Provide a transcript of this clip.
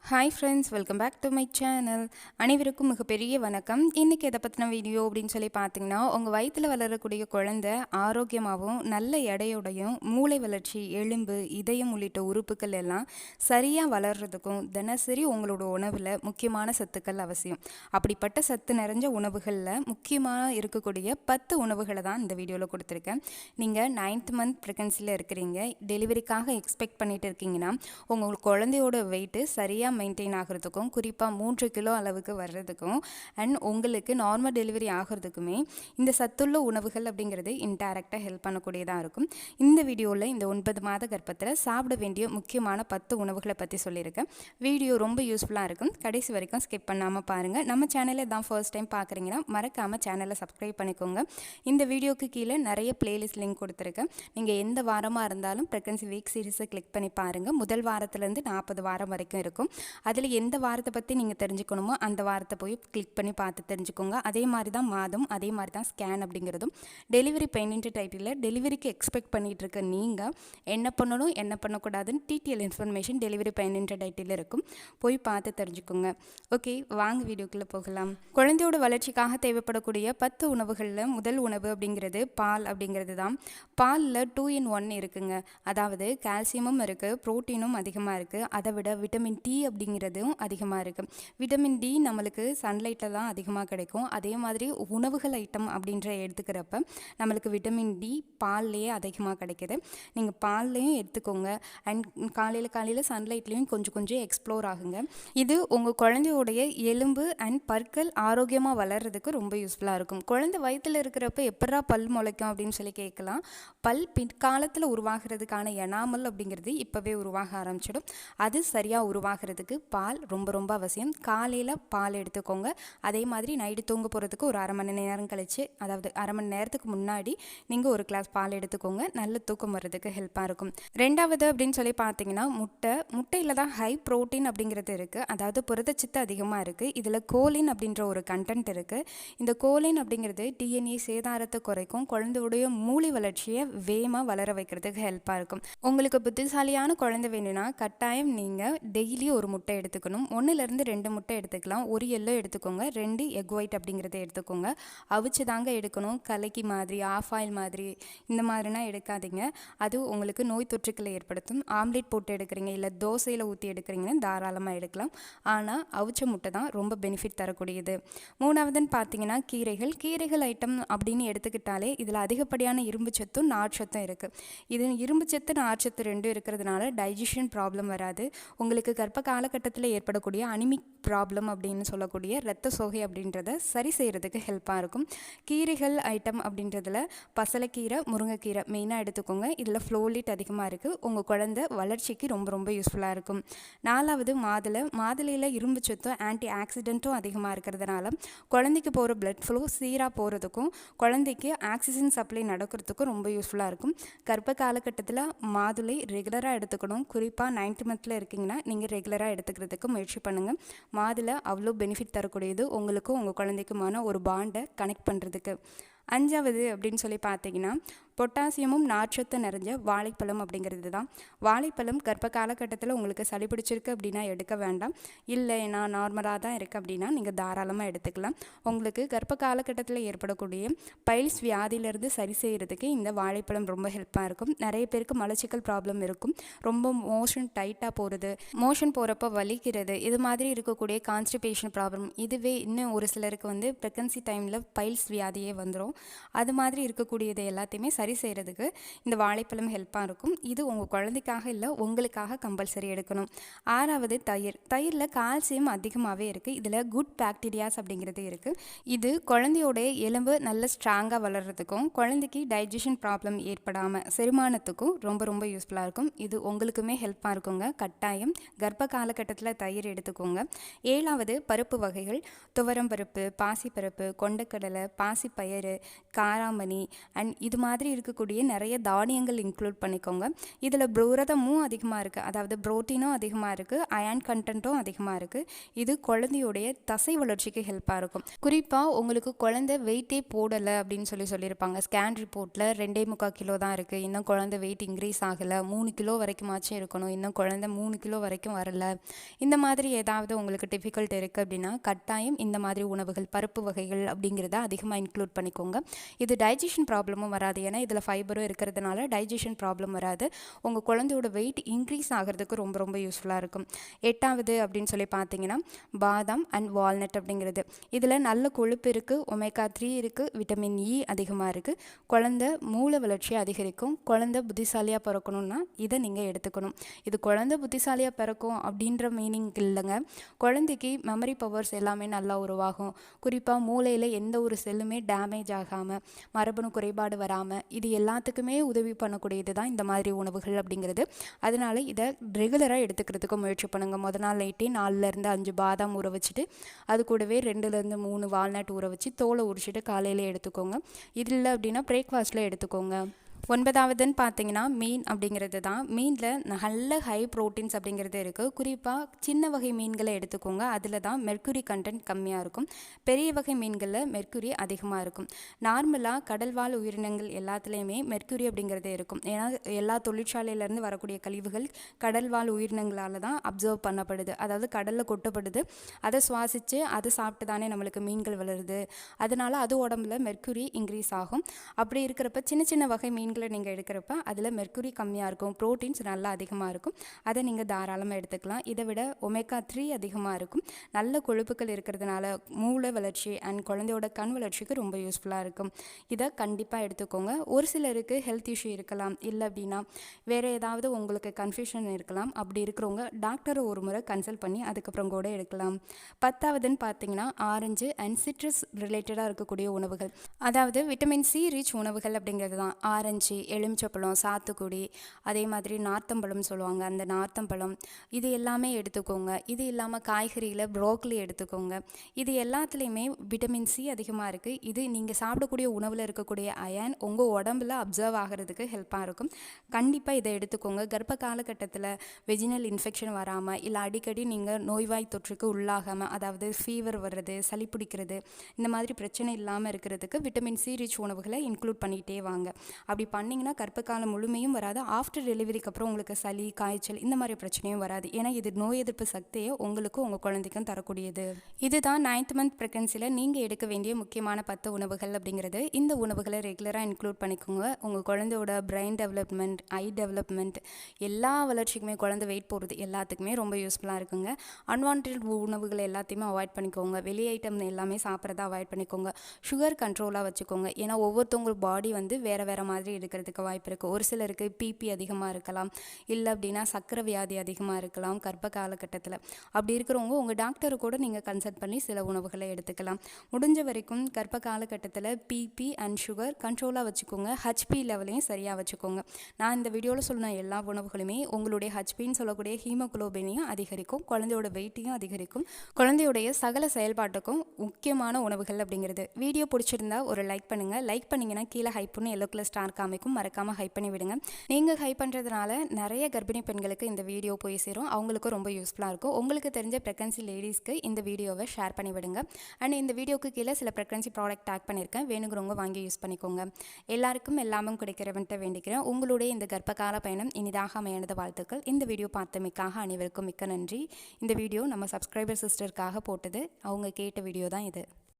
Hi friends, welcome back to my channel. அனைவருக்கும் மிகப்பெரிய வணக்கம். இன்றைக்கி எதை பற்றின வீடியோ அப்படின்னு சொல்லி பார்த்தீங்கன்னா, உங்கள் வயிற்றில் வளரக்கூடிய குழந்தை ஆரோக்கியமாகவும் நல்ல எடையோடையும் மூளை வளர்ச்சி, எலும்பு, இதயம் உள்ளிட்ட உறுப்புகள் எல்லாம் சரியாக வளர்கிறதுக்கும் தினசரி உங்களோட உணவில் முக்கியமான சத்துக்கள் அவசியம். அப்படிப்பட்ட சத்து நிறைஞ்ச உணவுகளில் முக்கியமாக இருக்கக்கூடிய 10 உணவுகளை தான் இந்த வீடியோவில் கொடுத்துருக்கேன். நீங்கள் 9th மந்த் ப்ரெக்னன்சியில் இருக்கிறீங்க, டெலிவரிக்காக எக்ஸ்பெக்ட் பண்ணிட்டு இருக்கீங்கன்னா உங்கள் குழந்தையோட வெயிட்டு சரியாக மெயின்டைன் ஆகிறதுக்கும், குறிப்பாக 3 கிலோ அளவுக்கு வர்றதுக்கும் அண்ட் உங்களுக்கு நார்மல் டெலிவரி ஆகிறதுக்குமே இந்த சத்துள்ள உணவுகள் அப்படிங்கிறது இன்டைரக்டாக ஹெல்ப் பண்ணக்கூடியதாக இருக்கும். இந்த வீடியோவில் இந்த 9 மாத கர்ப்பத்தில் சாப்பிட வேண்டிய முக்கியமான 10 உணவுகளை பற்றி சொல்லியிருக்கேன். வீடியோ ரொம்ப யூஸ்ஃபுல்லாக இருக்கும். கடைசி வரைக்கும் ஸ்கிப் பண்ணாமல் பாருங்கள். நம்ம சேனலை தான் ஃபர்ஸ்ட் டைம் பார்க்குறீங்கன்னா மறக்காமல் சேனலை சப்ஸ்கிரைப் பண்ணிக்கோங்க. இந்த வீடியோக்கு கீழே நிறைய பிளேலிஸ்ட் லிங்க் கொடுத்துருக்கேன். நீங்கள் எந்த வாரமாக இருந்தாலும் ப்ரெக்னன்சி வீக் சீரிஸை கிளிக் பண்ணி பாருங்கள். முதல் வாரத்துலேருந்து 40 வாரம் வரைக்கும் இருக்கும். அதில் எந்த வாரத்தை பற்றி நீங்கள் தெரிஞ்சுக்கணுமோ அந்த வாரத்தை போய் கிளிக் பண்ணி பார்த்து தெரிஞ்சுக்கோங்க. அதே மாதிரி தான் மாதம், அதே மாதிரி தான் ஸ்கேன் அப்படிங்கிறதும். டெலிவரி பெயின்ட்டு டைட்டில் டெலிவரிக்கு எக்ஸ்பெக்ட் பண்ணிகிட்டு இருக்க நீங்கள் என்ன பண்ணணும் என்ன பண்ணக்கூடாதுன்னு detail information delivery paint title இருக்கும். போய் பார்த்து தெரிஞ்சுக்கோங்க. ஓகே, வாங்க வீடியோக்குள்ளே போகலாம். குழந்தையோட வளர்ச்சிக்காக தேவைப்படக்கூடிய 10 உணவுகளில் முதல் உணவு அப்படிங்கிறது பால் அப்படிங்கிறது தான். பாலில் 2 in 1 இருக்குங்க. அதாவது கால்சியமும் இருக்குது, ப்ரோட்டீனும் அதிகமாக இருக்குது. அதை விட விட்டமின் டி அப்படிங்கிறதும் அதிகமாக இருக்குது. விட்டமின் டி நம்மளுக்கு சன்லைட்டில் தான் அதிகமாக கிடைக்கும். அதே மாதிரி உணவுகள் ஐட்டம் அப்படின்ற எடுத்துக்கிறப்ப நம்மளுக்கு விட்டமின் டி பால்லையே அதிகமாக கிடைக்கிது. நீங்கள் பால்லையும் எடுத்துக்கோங்க அண்ட் காலையில் சன்லைட்லேயும் கொஞ்சம் எக்ஸ்ப்ளோர் ஆகுங்க. இது உங்கள் குழந்தையோடைய எலும்பு அண்ட் பற்கள் ஆரோக்கியமாக வளர்கிறதுக்கு ரொம்ப யூஸ்ஃபுல்லாக இருக்கும். குழந்தை வயிற்றில் இருக்கிறப்ப எப்படா பல் முளைக்கும் அப்படின்னு சொல்லி கேட்கலாம். பல் பிற்காலத்தில் உருவாகிறதுக்கான எனாமல் அப்படிங்கிறது இப்போவே உருவாக ஆரம்பிச்சிடும். அது சரியாக உருவாகிறதுக்கு பால் ரொம்ப அவசியம். காலையில் பால் எடுத்துக்கோங்க. அதே மாதிரி நைட்டு தூங்க போகிறதுக்கு ஒரு அரை மணி நேரம் கழிச்சு, அதாவது அரை மணி நேரத்துக்கு முன்னாடி நீங்கள் ஒரு கிளாஸ் பால் எடுத்துக்கோங்க. நல்ல தூக்கம் வர்றதுக்கு ஹெல்ப்பாக இருக்கும். ரெண்டாவது அப்படின்னு சொல்லி பார்த்தீங்கன்னா முட்டையில் தான் ஹை ப்ரோட்டீன் அப்படிங்கிறது இருக்குது. அதாவது புரதச்சத்து அதிகமாக இருக்குது. இதில் கோலின் அப்படின்ற ஒரு கண்டென்ட் இருக்குது. இந்த கோலின் அப்படிங்கிறது டிஎன்ஏ சேதாரத்தை குறைக்கும். குழந்தையுடைய மூளை வளர்ச்சியை வேகமாக வளர வைக்கிறதுக்கு ஹெல்ப்பாக இருக்கும். உங்களுக்கு புத்திசாலியான குழந்தை வேணும்னா கட்டாயம் நீங்கள் டெய்லி ஒரு முட்டை எடுத்துக்கணும். 1லேருந்து 2 முட்டை எடுத்துக்கலாம். ஒரு எல்லோ எடுத்துக்கோங்க, 2 எக் ஒயிட் அப்படிங்கிறத எடுத்துக்கோங்க. அவிச்சு தாங்க எடுக்கணும். கலக்கி மாதிரி, ஆஃப் ஆயில் மாதிரி இந்த மாதிரினா எடுக்காதீங்க. அது உங்களுக்கு நோய் தொற்றுக்களை ஏற்படுத்தும். ஆம்லேட் போட்டு எடுக்கிறீங்க இல்லை தோசையில் ஊற்றி எடுக்கிறீங்கன்னா தாராளமாக எடுக்கலாம். ஆனால் அவிச்ச முட்டை தான் ரொம்ப பெனிஃபிட் தரக்கூடியது. மூணாவதுன்னு பார்த்தீங்கன்னா கீரைகள் ஐட்டம் அப்படின்னு எடுத்துக்கிட்டாலே இதில் அதிகப்படியான இரும்பு சத்தும் நார்ச்சத்தும் இருக்குது. இது இரும்பு சத்து நார்ச்சத்து 2 இருக்கிறதுனால டைஜஷன் ப்ராப்ளம் வராது. உங்களுக்கு கர்ப்ப காலகட்டத்தில் ஏற்படக்கூடிய அனிமிக் ப்ராப்ளம் அப்படின்னு சொல்லக்கூடிய இரத்த சோகை அப்படின்றத சரி செய்கிறதுக்கு ஹெல்ப்பாக இருக்கும். கீரைகள் ஐட்டம் அப்படின்றதுல பசலைக்கீரை, முருங்கைக்கீரை மெயினாக எடுத்துக்கோங்க. இதில் ஃப்ளோலிட் அதிகமாக இருக்குது. உங்கள் குழந்தை வளர்ச்சிக்கு ரொம்ப யூஸ்ஃபுல்லாக இருக்கும். 4வது மாதுளையில் இரும்பு சத்தும் ஆன்டி ஆக்சிடென்ட்டும் அதிகமாக இருக்கிறதுனால குழந்தைக்கு போகிற பிளட் ஃப்ளோ சீராக போகிறதுக்கும் குழந்தைக்கு ஆக்சிஜன் சப்ளை நடக்கிறதுக்கும் ரொம்ப யூஸ்ஃபுல்லாக இருக்கும். கர்ப்ப காலகட்டத்தில் மாதுளை ரெகுலராக எடுத்துக்கணும். குறிப்பாக 9th மந்த்தில் இருக்கீங்கன்னா நீங்கள் ரெகுலராக எடுத்துக்கிறதுக்கு முயற்சி பண்ணுங்கள். மாதுளை அவ்வளோ பெனிஃபிட் தரக்கூடியது. உங்களுக்கும் உங்கள் குழந்தைக்குமான ஒரு பாண்டை கனெக்ட் பண்ணுறதுக்கு. 5வது அப்படின்னு சொல்லி பார்த்தீங்கன்னா பொட்டாசியமும் நார்ச்சத்து நிறைஞ்ச வாழைப்பழம் அப்படிங்கிறது தான். வாழைப்பழம் கர்ப்ப காலகட்டத்தில் உங்களுக்கு சளி பிடிச்சிருக்கு அப்படின்னா எடுக்க வேண்டாம். இல்லை நான் நார்மலாக தான் இருக்குது அப்படின்னா நீங்கள் தாராளமாக எடுத்துக்கலாம். உங்களுக்கு கர்ப்ப காலகட்டத்தில் ஏற்படக்கூடிய பைல்ஸ் வியாதியிலேருந்து சரி செய்கிறதுக்கு இந்த வாழைப்பழம் ரொம்ப ஹெல்ப்பாக இருக்கும். நிறைய பேருக்கு மலச்சிக்கல் ப்ராப்ளம் இருக்கும். ரொம்ப மோஷன் டைட்டாக போகிறது, மோஷன் போகிறப்ப வலிக்கிறது, இது மாதிரி இருக்கக்கூடிய கான்ஸ்டிபேஷன் ப்ராப்ளம், இதுவே இன்னும் ஒரு சிலருக்கு ப்ரெக்னன்சி டைமில் பைல்ஸ் வியாதியே வந்துடும். அது மாதிரி இருக்கக்கூடியது எல்லாத்தையுமே சரி செய்கிறதுக்கு இந்த வாழைப்பழம் ஹெல்ப்பாக இருக்கும். இது உங்கள் குழந்தைக்காக இல்லை, உங்களுக்காக கம்பல்சரி எடுக்கணும். 6வது தயிரில் கால்சியம் அதிகமாகவே இருக்குது. இதில் குட் பாக்டீரியாஸ் அப்படிங்கிறது இருக்குது. இது குழந்தையோடைய எலும்பு நல்ல ஸ்ட்ராங்காக வளர்கிறதுக்கும் குழந்தைக்கு டைஜஷன் ப்ராப்ளம் ஏற்படாமல் செரிமானத்துக்கும் ரொம்ப யூஸ்ஃபுல்லாக இருக்கும். இது உங்களுக்குமே ஹெல்ப்பாக இருக்குங்க. கட்டாயம் கர்ப்ப காலகட்டத்தில் தயிர் எடுத்துக்கோங்க. 7வது பருப்பு வகைகள், துவரம் பருப்பு, பாசிப்பருப்பு, கொண்டக்கடலை, பாசிப்பயிறு, காராமணி அண்ட் இது மாதிரி இருக்கக்கூடிய நிறைய தானியங்கள் இன்க்ளூட் பண்ணிக்கோங்க. இதில் புரதமும் அதிகமாக இருக்குது, அதாவது புரோட்டீனும் அதிகமாக இருக்குது, அயன் கண்டென்ட்டும் அதிகமாக இருக்குது. இது குழந்தையுடைய தசை வளர்ச்சிக்கு ஹெல்ப்பாக இருக்கும். குறிப்பாக உங்களுக்கு குழந்தை வெயிட்டே போடலை அப்படின்னு சொல்லியிருப்பாங்க. ஸ்கேன் ரிப்போர்ட்டில் 2.25 கிலோ தான் இருக்குது, இன்னும் குழந்தை வெயிட் இன்க்ரீஸ் ஆகலை, 3 கிலோ வரைக்குமாச்சும் இருக்கணும், இன்னும் குழந்தை 3 கிலோ வரைக்கும் வரல, இந்த மாதிரி ஏதாவது உங்களுக்கு டிஃபிகல்ட் இருக்குது அப்படின்னா கட்டாயம் இந்த மாதிரி உணவுகள், பருப்பு வகைகள் அப்படிங்கிறத அதிகமாக இன்க்ளூட் பண்ணிக்கோங்க. இது டைஜஷன் ப்ராப்ளமும் வராது, ஏன்னா இதில் ஃபைபரும் இருக்கிறதுனால டைஜஷன் ப்ராப்ளம் வராது. உங்கள் குழந்தையோட வெயிட் இன்க்ரீஸ் ஆகிறதுக்கு ரொம்ப ரொம்ப யூஸ்ஃபுல்லாக இருக்கும். 8வது அப்படின்னு சொல்லி பார்த்தீங்கன்னா பாதாம் அண்ட் வால்நட் அப்படிங்கிறது. இதில் நல்ல கொழுப்பு இருக்குது, ஒமேகா 3 இருக்குது, விட்டமின் இ அதிகமாக இருக்குது. குழந்தை மூளை வளர்ச்சி அதிகரிக்கும். குழந்தை புத்திசாலியாக பிறக்கணும்னா இதை நீங்கள் எடுத்துக்கணும். இது குழந்தை புத்திசாலியாக பிறக்கும் அப்படின்ற மீனிங் இல்லைங்க. குழந்தைக்கு மெமரி பவர்ஸ் எல்லாமே நல்லா உருவாகும். குறிப்பாக மூளையில் எந்த ஒரு செல்லுமே டேமேஜ் ஆகாமல், மரபணு குறைபாடு வராமல், இது எல்லாத்துக்குமே உதவி பண்ணக்கூடியது தான் இந்த மாதிரி உணவுகள் அப்படிங்கிறது. அதனால் இதை ரெகுலராக எடுத்துக்கிறதுக்கு முயற்சி பண்ணுங்கள். முதல் நாள் நைட்டே 4லேருந்து 5 பாதாம் ஊற வச்சுட்டு, அது கூடவே 2லேருந்து 3 வால்நட் ஊற வச்சு தோலை உரிச்சிட்டு காலையில் எடுத்துக்கோங்க. இது இல்லை அப்படின்னா பிரேக்ஃபாஸ்ட்டில் எடுத்துக்கோங்க. 9வதுன்னு பார்த்தீங்கன்னா மீன் அப்படிங்கிறது தான். மீனில் நல்ல ஹை ப்ரோட்டீன்ஸ் அப்படிங்கிறது இருக்குது. குறிப்பாக சின்ன வகை மீன்களை எடுத்துக்கோங்க, அதில் தான் மெர்க்குரி கண்டென்ட் கம்மியாக இருக்கும். பெரிய வகை மீன்களில் மெர்க்குரி அதிகமாக இருக்கும். நார்மலாக கடல்வாழ் உயிரினங்கள் எல்லாத்துலேயுமே மெர்க்குரி அப்படிங்கிறது இருக்கும். ஏன்னா எல்லா தொழிற்சாலையிலேருந்து வரக்கூடிய கழிவுகள் கடல்வாழ் உயிரினங்களால் தான் அப்சர்வ் பண்ணப்படுது, அதாவது கடலில் கொட்டப்படுது. அதை சுவாசித்து அதை சாப்பிட்டு தானே நம்மளுக்கு மீன்கள் வளருது. அதனால் அது உடம்புல மெர்க்குரி இன்க்ரீஸ் ஆகும். அப்படி இருக்கிறப்ப சின்ன சின்ன வகை மீன்களை நீங்கள் எடுக்கிறப்ப அதில் மெர்க்குரி கம்மியாக இருக்கும், ப்ரோட்டீன்ஸ் நல்லா அதிகமாக இருக்கும். அதை நீங்கள் தாராளமாக எடுத்துக்கலாம். இதை விட ஒமேகா 3 அதிகமாக இருக்கும். நல்ல கொழுப்புகள் இருக்கிறதுனால மூளை வளர்ச்சி அண்ட் குழந்தையோட கண் வளர்ச்சிக்கு ரொம்ப யூஸ்ஃபுல்லாக இருக்கும். இதை கண்டிப்பாக எடுத்துக்கோங்க. ஒரு சிலருக்கு ஹெல்த் இஷ்யூ இருக்கலாம், இல்லை அப்படின்னா வேறு ஏதாவது உங்களுக்கு கன்ஃபியூஷன் இருக்கலாம். அப்படி இருக்கிறவங்க டாக்டரை ஒரு முறை கன்சல்ட் பண்ணி அதுக்கப்புறம் கூட எடுக்கலாம். 10வதுன்னு பார்த்தீங்கன்னா ஆரஞ்சு அண்ட் சிட்ரஸ் ரிலேட்டடாக இருக்கக்கூடிய உணவுகள், அதாவது விட்டமின் சி ரிச் உணவுகள் அப்படிங்கிறது தான். ஆரஞ்சு, எலுமிச்சப்பழம், சாத்துக்குடி, அதே மாதிரி நார்த்தம்பழம் சொல்லுவாங்க, அந்த நார்த்தம்பழம், இது எல்லாமே எடுத்துக்கோங்க. இது இல்லாமல் காய்கறியில் ப்ரோக்கலி எடுத்துக்கோங்க. இது எல்லாத்துலேயுமே விட்டமின் சி அதிகமாக இருக்குது. இது நீங்கள் சாப்பிடக்கூடிய உணவில் இருக்கக்கூடிய அயன் உங்கள் உடம்புல அப்சர்வ் ஆகிறதுக்கு ஹெல்ப்பாக இருக்கும். கண்டிப்பாக இதை எடுத்துக்கோங்க. கர்ப்ப காலகட்டத்தில் வெஜினல் இன்ஃபெக்ஷன் வராமல், இல்லை அடிக்கடி நீங்கள் நோய்வாய் தொற்றுக்கு உள்ளாகாமல், அதாவது ஃபீவர் வர்றது, சளி பிடிக்கிறது, இந்த மாதிரி பிரச்சனை இல்லாமல் இருக்கிறதுக்கு விட்டமின் சி ரிச் உணவுகளை இன்க்ளூட் பண்ணிகிட்டே வாங்க. அப்படி பண்ணிங்கன்னா கர்ப்ப காலம் முழுமையும் வராது. ஆஃப்டர் டெலிவரிக்கு அப்புறம் உங்களுக்கு சளி, காய்ச்சல் இந்த மாதிரி பிரச்சனையும் வராது. ஏன்னா இது நோய் எதிர்ப்பு சக்தியை உங்களுக்கும் உங்கள் குழந்தைக்கும் தரக்கூடியது. இதுதான் 9th மந்த் ப்ரெக்னன்சியில் நீங்கள் எடுக்க வேண்டிய முக்கியமான 10 உணவுகள் அப்படிங்கிறது. இந்த உணவுகளை ரெகுலராக இன்க்ளூட் பண்ணிக்கோங்க. உங்கள் குழந்தையோட பிரெயின் டெவலப்மெண்ட், ஐ டெவலப்மெண்ட், எல்லா வளர்ச்சிக்குமே, குழந்தை வெயிட் போடுறது எல்லாத்துக்குமே ரொம்ப யூஸ்ஃபுல்லாக இருக்குங்க. அன்வான்ட் உணவுகளை எல்லாத்தையுமே அவாய்ட் பண்ணிக்கோங்க. வெளி ஐட்டம் எல்லாமே சாப்பிட்றத அவாய்ட் பண்ணிக்கோங்க. சுகர் கண்ட்ரோலாக வச்சுக்கோங்க. ஏன்னா ஒவ்வொருத்தவங்க பாடி வந்து வேறு வேறு மாதிரி இருக்கிறதுக்கு வாய்ப்பு இருக்குது. ஒரு சிலருக்கு பிபி அதிகமாக இருக்கலாம், இல்லை அப்படின்னா சர்க்கரை வியாதி அதிகமாக இருக்கலாம் கர்ப்ப காலகட்டத்தில். அப்படி இருக்கிறவங்க உங்கள் டாக்டரை கூட நீங்கள் கன்சல்ட் பண்ணி சில உணவுகளை எடுத்துக்கலாம். முடிஞ்ச வரைக்கும் கர்ப்ப காலகட்டத்தில் பிபி அண்ட் சுகர் கண்ட்ரோலாக வச்சுக்கோங்க. ஹெச்பி லெவலையும் சரியாக வச்சுக்கோங்க. நான் இந்த வீடியோவில் சொன்ன எல்லா உணவுகளுமே உங்களுடைய ஹெச்பின்னு சொல்லக்கூடிய ஹீமோகுளோபினையும் அதிகரிக்கும், குழந்தையோட வெயிட்டையும் அதிகரிக்கும், குழந்தையுடைய சகல செயல்பாட்டுக்கும் முக்கியமான உணவுகள் அப்படிங்கிறது. வீடியோ பிடிச்சிருந்தா ஒரு லைக் பண்ணுங்கள். லைக் பண்ணிங்கன்னா கீழே ஹைப்புன்னு எல்லோ கலர் ஸ்டார் காமிக்கும், மறக்காமல் ஹைப் பண்ணி விடுங்க. நீங்கள் ஹைப் பண்ணுறதுனால நிறைய கர்ப்பிணி பெண்களுக்கு இந்த வீடியோ போய் சேரும், அவங்களுக்கும் ரொம்ப யூஸ்ஃபுல்லாக இருக்கும். உங்களுக்கு தெரிஞ்ச ப்ரெக்னன்சி லேடிஸ்க்கு இந்த வீடியோவை ஷேர் பண்ணி விடுங்க. அண்ட் இந்த வீடியோக்கு கீழே சில ப்ரெக்னன்சி ப்ராடக்ட் டேக் பண்ணியிருக்கேன், வேணுங்கிறவங்க வாங்கி யூஸ் பண்ணிக்கோங்க. எல்லாருக்கும் எல்லாமும் கிடைக்கிறவன்ட்டு வேண்டிக்கிறேன். உங்களுடைய இந்த கர்ப்பகால பயணம் இனிதாக அமையானது வாழ்த்துக்கள். இந்த வீடியோ பார்த்தமைக்காக அனைவருக்கும் மிக்க நன்றி. இந்த வீடியோ நம்ம சப்ஸ்கிரைபர் சிஸ்டருக்காக போட்டது, அவங்க கேட்ட வீடியோ தான் இது.